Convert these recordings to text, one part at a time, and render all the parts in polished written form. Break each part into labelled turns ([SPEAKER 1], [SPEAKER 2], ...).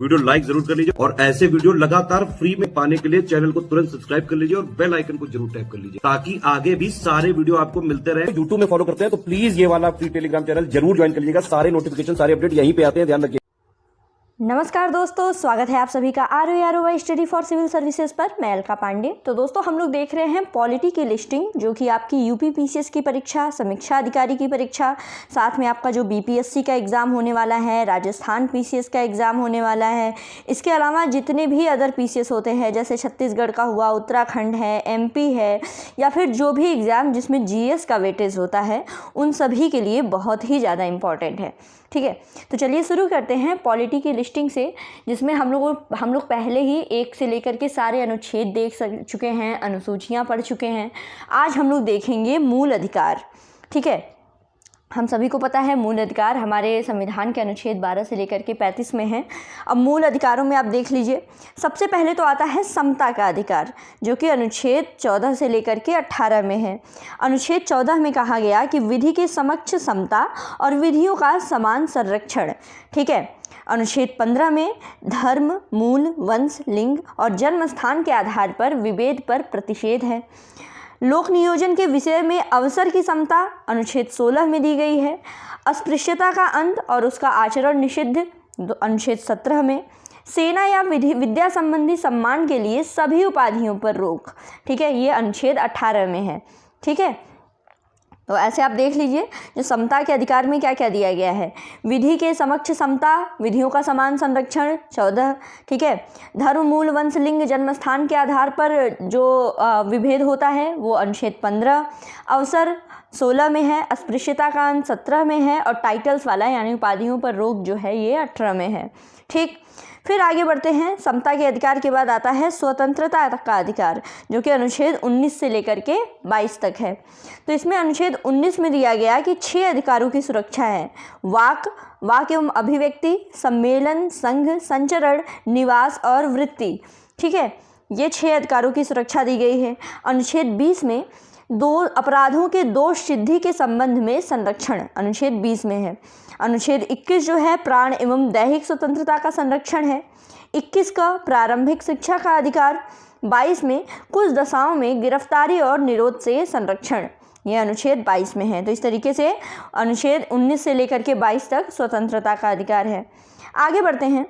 [SPEAKER 1] Video like जरूर कर लीजिए और ऐसे वीडियो लगातार फ्री में पाने के लिए चैनल को तुरंत सब्सक्राइब कर लीजिए और बेल आइकन को जरूर टैप कर लीजिए ताकि आगे भी सारे वीडियो आपको मिलते रहे। यूट्यूब में फॉलो करते हैं तो प्लीज ये वाला फ्री टेलीग्राम चैनल जरूर ज्वाइन कर लीजिएगा। सारे नोटिफिकेशन सारे अपडेट यहीं पे आते हैं, ध्यान रखिए।
[SPEAKER 2] नमस्कार दोस्तों, स्वागत है आप सभी का ROI study for civil services पर। मैं अलका पांडे। तो दोस्तों हम लोग देख रहे हैं पॉलिटी की लिस्टिंग, जो कि आपकी यूपी PCS की परीक्षा, समीक्षा अधिकारी की परीक्षा, साथ में आपका जो BPSC का एग्ज़ाम होने वाला है, राजस्थान PCS का एग्ज़ाम होने वाला है। इसके अलावा जितने भी अदर PCS होते हैं, जैसे छत्तीसगढ़ का हुआ, उत्तराखंड है, MP है, या फिर जो भी एग्ज़ाम जिसमें GS का वेटेज होता है, उन सभी के लिए बहुत ही ज़्यादा इम्पॉर्टेंट है। ठीक है, तो चलिए शुरू करते हैं पॉलिटी की लिस्टिंग से, जिसमें हम लोग पहले ही 1 से लेकर के सारे अनुच्छेद देख चुके हैं, अनुसूचियां पढ़ चुके हैं। आज हम लोग देखेंगे मूल अधिकार। ठीक है, हम सभी को पता है मूल अधिकार हमारे संविधान के अनुच्छेद 12 से लेकर के 35 में है। अब मूल अधिकारों में आप देख लीजिए, सबसे पहले तो आता है समता का अधिकार, जो कि अनुच्छेद 14 से लेकर के 18 में है। अनुच्छेद 14 में कहा गया कि विधि के समक्ष समता और विधियों का समान संरक्षण। ठीक है, अनुच्छेद 15 में धर्म, मूल, वंश, लिंग और जन्म स्थान के आधार पर विभेद पर प्रतिषेध है। लोक नियोजन के विषय में अवसर की समता अनुच्छेद 16 में दी गई है। अस्पृश्यता का अंत और उसका आचरण निषिद्ध अनुच्छेद 17 में। सेना या विद्या संबंधी सम्मान के लिए सभी उपाधियों पर रोक। ठीक है, ये अनुच्छेद 18 में है। ठीक है, तो ऐसे आप देख लीजिए जो समता के अधिकार में क्या क्या दिया गया है। विधि के समक्ष समता, विधियों का समान संरक्षण 14। ठीक है, धर्म, मूल, वंश, लिंग, जन्म स्थान के आधार पर जो विभेद होता है वो अनुच्छेद 15। अवसर 16 में है। अस्पृश्यता का अंत 17 में है। और टाइटल्स वाला यानी उपाधियों पर रोक जो है ये 18 में है। ठीक, फिर आगे बढ़ते हैं। समता के अधिकार के बाद आता है स्वतंत्रता का अधिकार, जो कि अनुच्छेद 19 से लेकर के 22 तक है। तो इसमें अनुच्छेद 19 में दिया गया कि 6 अधिकारों की सुरक्षा है। वाक एवं अभिव्यक्ति, सम्मेलन, संघ, संचरण, निवास और वृत्ति। ठीक है, ये 6 अधिकारों की सुरक्षा दी गई है। अनुच्छेद 20 में अपराधों के दोष सिद्धि के संबंध में संरक्षण अनुच्छेद 20 में है। अनुच्छेद 21 जो है प्राण एवं दैहिक स्वतंत्रता का संरक्षण है। 21 का प्रारंभिक शिक्षा का अधिकार। 22 में कुछ दशाओं में गिरफ्तारी और निरोध से संरक्षण, यह अनुच्छेद 22 में है। तो इस तरीके से अनुच्छेद 19 से लेकर के 22 तक स्वतंत्रता का अधिकार है। आगे बढ़ते हैं।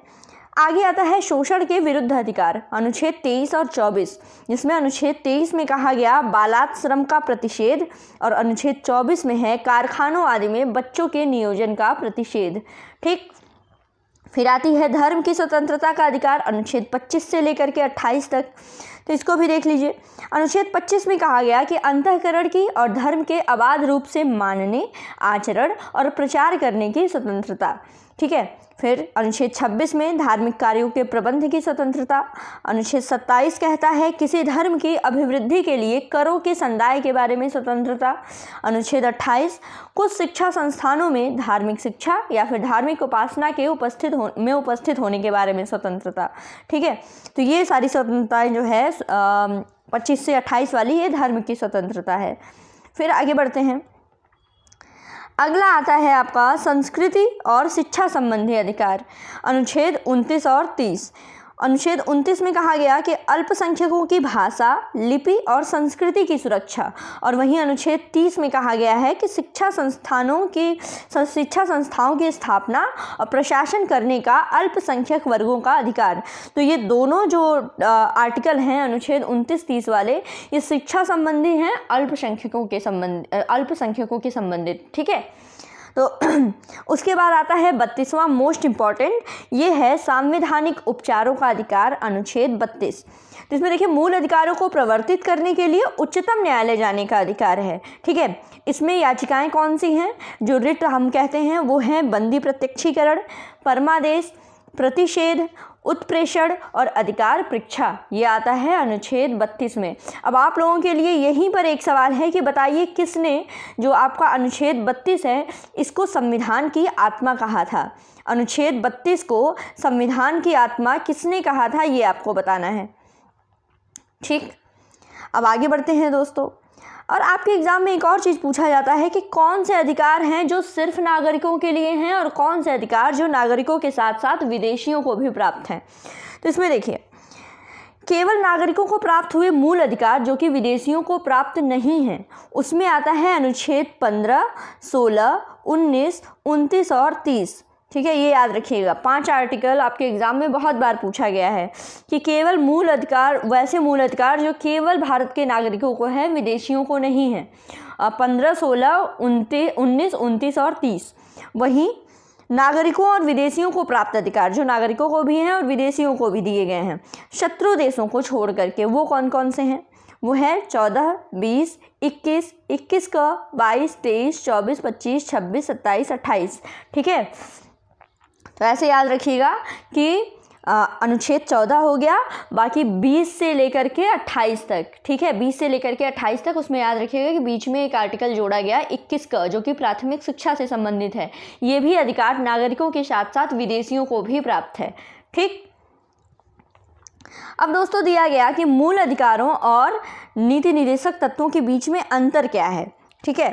[SPEAKER 2] आगे आता है शोषण के विरुद्ध अधिकार, अनुच्छेद 23 और 24, जिसमें अनुच्छेद 23 में कहा गया बालात श्रम का प्रतिषेध, और अनुच्छेद 24 में है कारखानों आदि में बच्चों के नियोजन का प्रतिषेध। ठीक, फिर आती है धर्म की स्वतंत्रता का अधिकार, अनुच्छेद 25 से लेकर के 28 तक। तो इसको भी देख लीजिए। अनुच्छेद 25 में कहा गया कि अंतःकरण की और धर्म के अबाध रूप से मानने, आचरण और प्रचार करने की स्वतंत्रता। ठीक है, फिर अनुच्छेद 26 में धार्मिक कार्यों के प्रबंध की स्वतंत्रता। अनुच्छेद 27 कहता है किसी धर्म की अभिवृद्धि के लिए करों के संदाय के बारे में स्वतंत्रता। अनुच्छेद 28 कुछ शिक्षा संस्थानों में धार्मिक शिक्षा या फिर धार्मिक उपासना के उपस्थित होने के बारे में स्वतंत्रता। ठीक है, तो ये सारी स्वतंत्रताएं जो है 25 से 28 वाली ये धर्म की स्वतंत्रता है। फिर आगे बढ़ते हैं। अगला आता है आपका संस्कृति और शिक्षा संबंधी अधिकार, अनुच्छेद 29 और 30। अनुच्छेद 29 में कहा गया कि अल्पसंख्यकों की भाषा, लिपि और संस्कृति की सुरक्षा, और वहीं अनुच्छेद 30 में कहा गया है कि शिक्षा संस्थाओं की स्थापना और प्रशासन करने का अल्पसंख्यक वर्गों का अधिकार। तो ये दोनों जो आर्टिकल हैं अनुच्छेद 29-30 वाले, ये शिक्षा संबंधी हैं, अल्पसंख्यकों के संबंधित। ठीक है, तो उसके बाद आता है 32वां मोस्ट इम्पॉर्टेंट, ये है संवैधानिक उपचारों का अधिकार, अनुच्छेद 32। तो इसमें देखिए मूल अधिकारों को प्रवर्तित करने के लिए उच्चतम न्यायालय जाने का अधिकार है। ठीक है, इसमें याचिकाएं कौन सी हैं जो रिट हम कहते हैं, वो हैं बंदी प्रत्यक्षीकरण, परमादेश, प्रतिषेध, उत्प्रेषण और अधिकार परीक्षा। ये आता है अनुच्छेद 32 में। अब आप लोगों के लिए यहीं पर एक सवाल है कि बताइए किसने जो आपका अनुच्छेद 32 है इसको संविधान की आत्मा कहा था। अनुच्छेद 32 को संविधान की आत्मा किसने कहा था, ये आपको बताना है। ठीक, अब आगे बढ़ते हैं दोस्तों। और आपके एग्ज़ाम में एक और चीज़ पूछा जाता है कि कौन से अधिकार हैं जो सिर्फ नागरिकों के लिए हैं और कौन से अधिकार जो नागरिकों के साथ साथ विदेशियों को भी प्राप्त हैं। तो इसमें देखिए, केवल नागरिकों को प्राप्त हुए मूल अधिकार जो कि विदेशियों को प्राप्त नहीं हैं, उसमें आता है अनुच्छेद 15, 16, 19, 29 और 30। ठीक है, ये याद रखिएगा। 5 आर्टिकल आपके एग्ज़ाम में बहुत बार पूछा गया है कि केवल मूल अधिकार, वैसे मूल अधिकार जो केवल भारत के नागरिकों को है, विदेशियों को नहीं है। 15, 16, 19, 29 और 30। वहीं नागरिकों और विदेशियों को प्राप्त अधिकार जो नागरिकों को भी हैं और विदेशियों को भी दिए गए हैं शत्रु देशों को छोड़ करके, वो कौन कौन से हैं? वो है 14, 20, 21, 21 का 22, 23, 24, 25, 26, 27, 28। ठीक है, तो ऐसे याद रखिएगा कि अनुच्छेद 14 हो गया, बाकी 20 से लेकर के 28 तक। ठीक है, 20 से लेकर के 28 तक, उसमें याद रखिएगा कि बीच में एक आर्टिकल जोड़ा गया 21 का, जो कि प्राथमिक शिक्षा से संबंधित है। ये भी अधिकार नागरिकों के साथ साथ विदेशियों को भी प्राप्त है। ठीक, अब दोस्तों दिया गया कि मूल अधिकारों और नीति निर्देशक तत्वों के बीच में अंतर क्या है। ठीक है,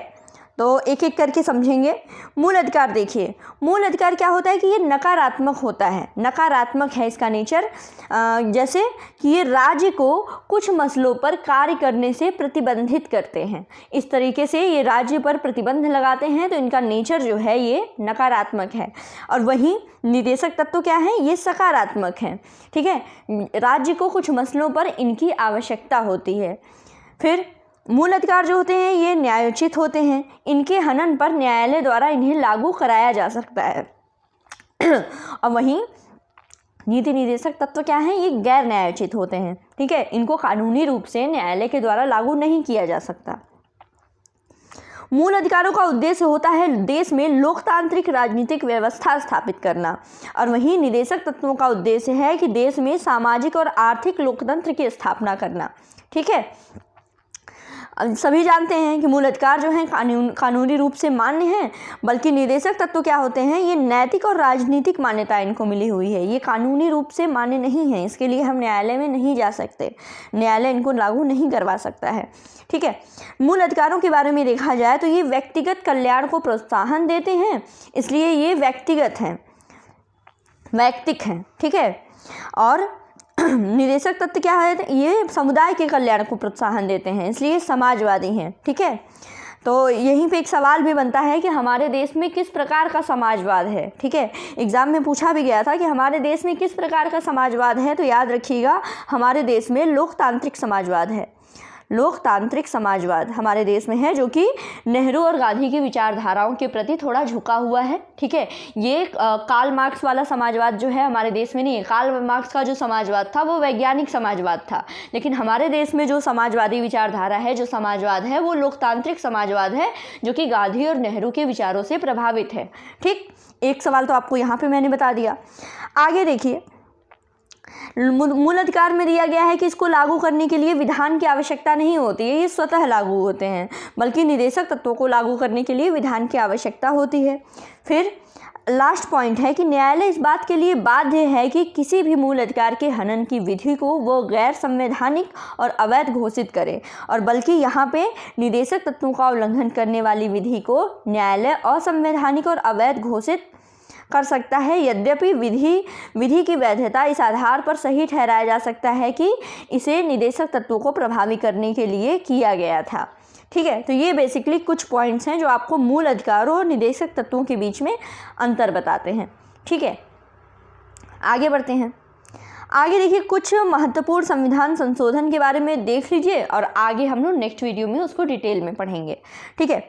[SPEAKER 2] तो एक एक करके समझेंगे। मूल अधिकार देखिए, मूल अधिकार क्या होता है कि ये नकारात्मक होता है, नकारात्मक है इसका नेचर। जैसे कि ये राज्य को कुछ मसलों पर कार्य करने से प्रतिबंधित करते हैं, इस तरीके से ये राज्य पर प्रतिबंध लगाते हैं, तो इनका नेचर जो है ये नकारात्मक है। और वहीं निदेशक तत्व क्या है, ये सकारात्मक है। ठीक है, राज्य को कुछ मसलों पर इनकी आवश्यकता होती है। फिर मूल अधिकार जो होते हैं ये न्यायोचित होते हैं, इनके हनन पर न्यायालय द्वारा इन्हें लागू कराया जा सकता है। और वहीं नीति निर्देशक तत्व क्या हैं, ये गैर न्यायोचित होते हैं। ठीक है, इनको कानूनी रूप से न्यायालय के द्वारा लागू नहीं किया जा सकता। मूल अधिकारों का उद्देश्य होता है देश में लोकतांत्रिक राजनीतिक व्यवस्था स्थापित करना, और वहीं निदेशक तत्वों का उद्देश्य है कि देश में सामाजिक और आर्थिक लोकतंत्र की स्थापना करना। ठीक है, सभी जानते हैं कि मूल अधिकार जो हैं कानूनी रूप से मान्य हैं, बल्कि निदेशक तत्व क्या होते हैं, ये नैतिक और राजनीतिक मान्यता इनको मिली हुई है। ये कानूनी रूप से मान्य नहीं है, इसके लिए हम न्यायालय में नहीं जा सकते, न्यायालय इनको लागू नहीं करवा सकता है। ठीक है, मूल अधिकारों के बारे में देखा जाए तो ये व्यक्तिगत कल्याण को प्रोत्साहन देते हैं, इसलिए ये व्यक्तिगत हैं, वैयक्तिक हैं। ठीक है, और निदेशक तत्व क्या है, ये समुदाय के कल्याण को प्रोत्साहन देते हैं, इसलिए समाजवादी हैं। ठीक है, तो यहीं पे एक सवाल भी बनता है कि हमारे देश में किस प्रकार का समाजवाद है। ठीक है, एग्जाम में पूछा भी गया था कि हमारे देश में किस प्रकार का समाजवाद है, तो याद रखिएगा हमारे देश में लोकतांत्रिक समाजवाद है। लोकतांत्रिक समाजवाद हमारे देश में है, जो कि नेहरू और गांधी की विचारधाराओं के प्रति थोड़ा झुका हुआ है। ठीक है, ये कार्ल मार्क्स वाला समाजवाद जो है हमारे देश में नहीं है। कार्ल मार्क्स का जो समाजवाद था वो वैज्ञानिक समाजवाद था, लेकिन हमारे देश में जो समाजवादी विचारधारा है, जो समाजवाद है, वो लोकतांत्रिक समाजवाद है, जो कि गांधी और नेहरू के विचारों से प्रभावित है। ठीक, एक सवाल तो आपको यहाँ पर मैंने बता दिया। आगे देखिए, मूल अधिकार में दिया गया है कि इसको लागू करने के लिए विधान की आवश्यकता नहीं होती है, ये स्वतः लागू होते हैं, बल्कि निदेशक तत्वों को लागू करने के लिए विधान की आवश्यकता होती है। फिर लास्ट पॉइंट है कि न्यायालय इस बात के लिए बाध्य है कि किसी भी मूल अधिकार के हनन की विधि को वो गैर संवैधानिक और अवैध घोषित करे, और बल्कि यहाँ पे निदेशक तत्वों का उल्लंघन करने वाली विधि को न्यायालय असंवैधानिक और अवैध घोषित कर सकता है। यद्यपि विधि की वैधता इस आधार पर सही ठहराया जा सकता है कि इसे निदेशक तत्वों को प्रभावी करने के लिए किया गया था। ठीक है, तो ये बेसिकली कुछ पॉइंट्स हैं जो आपको मूल अधिकारों और निदेशक तत्वों के बीच में अंतर बताते हैं। ठीक है, आगे बढ़ते हैं। आगे देखिए, कुछ महत्वपूर्ण संविधान संशोधन के बारे में देख लीजिए, और आगे हम लोग नेक्स्ट वीडियो में उसको डिटेल में पढ़ेंगे। ठीक है,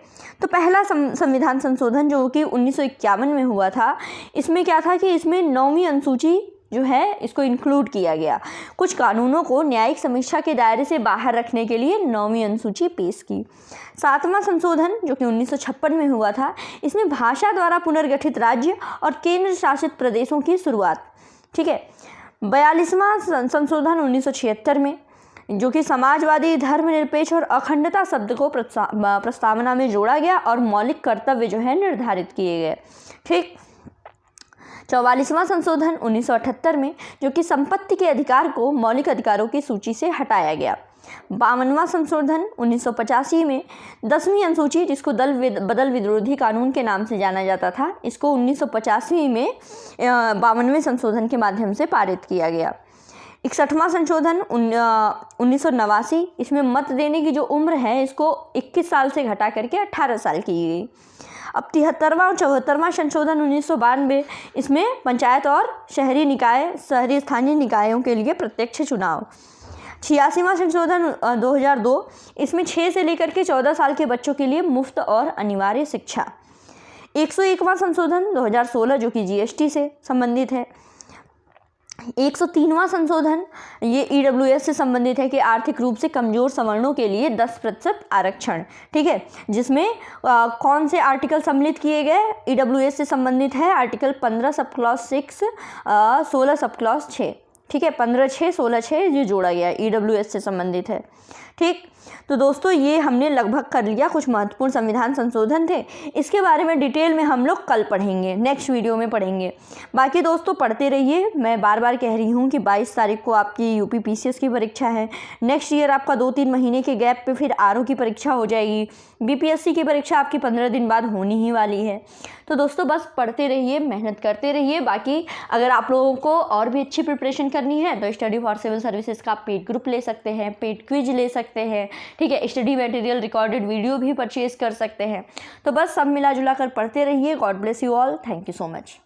[SPEAKER 2] तो पहला संविधान संशोधन जो कि 1951 में हुआ था, इसमें क्या था कि इसमें 9वीं अनुसूची जो है इसको इंक्लूड किया गया। कुछ कानूनों को न्यायिक समीक्षा के दायरे से बाहर रखने के लिए 9वीं अनुसूची पेश की। 7वां संशोधन जो कि 1956 में हुआ था, इसमें भाषा द्वारा पुनर्गठित राज्य और केंद्र शासित प्रदेशों की शुरुआत। ठीक है, 42वां संशोधन 1976 में, जो कि समाजवादी, धर्मनिरपेक्ष और अखंडता शब्द को प्रस्तावना में जोड़ा गया और मौलिक कर्तव्य जो है निर्धारित किए गए। ठीक, 44वां संशोधन 1978 में, जो कि संपत्ति के अधिकार को मौलिक अधिकारों की सूची से हटाया गया। 52वां संशोधन 1985 में 10वीं अनुसूची, जिसको दल बदल विरोधी कानून के नाम से जाना जाता था, इसको 1985 में 52वें संशोधन के माध्यम से पारित किया गया। 61वां संशोधन 1989, इसमें मत देने की जो उम्र है इसको 21 साल से घटा करके 18 साल की गई। अब 73वां और 74वां संशोधन 1992, इसमें पंचायत और शहरी स्थानीय निकायों के लिए प्रत्यक्ष चुनाव। 86वां संशोधन 2002, इसमें 6 से लेकर के 14 साल के बच्चों के लिए मुफ्त और अनिवार्य शिक्षा। 101वां संशोधन 2016, जो कि GST से संबंधित है। 103वां संशोधन ये EWS से संबंधित है कि आर्थिक रूप से कमजोर सवर्णों के लिए 10% आरक्षण, ठीक है, जिसमें कौन से आर्टिकल सम्मिलित किए गए, EWS से संबंधित है article 15 sub clause 6, 16 sub clause 6, ठीक है, 15(6), 16(6) ये जोड़ा गया, EWS से संबंधित है। ठीक, तो दोस्तों ये हमने लगभग कर लिया, कुछ महत्वपूर्ण संविधान संशोधन थे, इसके बारे में डिटेल में हम लोग कल पढ़ेंगे, नेक्स्ट वीडियो में पढ़ेंगे। बाकी दोस्तों पढ़ते रहिए, मैं बार बार कह रही हूँ कि 22 तारीख को आपकी यूपी PCS की परीक्षा है। नेक्स्ट ईयर आपका 2-3 महीने के गैप पे फिर RO की परीक्षा हो जाएगी। BPSC की परीक्षा आपकी 15 दिन बाद होनी ही वाली है। तो दोस्तों बस पढ़ते रहिए, मेहनत करते रहिए। बाकी अगर आप लोगों को और भी अच्छी प्रिपरेशन करनी है तो स्टडी फॉर सिविल सर्विसेज का पेड ग्रुप ले सकते हैं, पेड क्विज ले सकते हैं, ठीक है, स्टडी मटेरियल रिकॉर्डेड वीडियो भी परचेज कर सकते हैं। तो बस सब मिला जुला कर पढ़ते रहिए। God bless you all, thank you so much.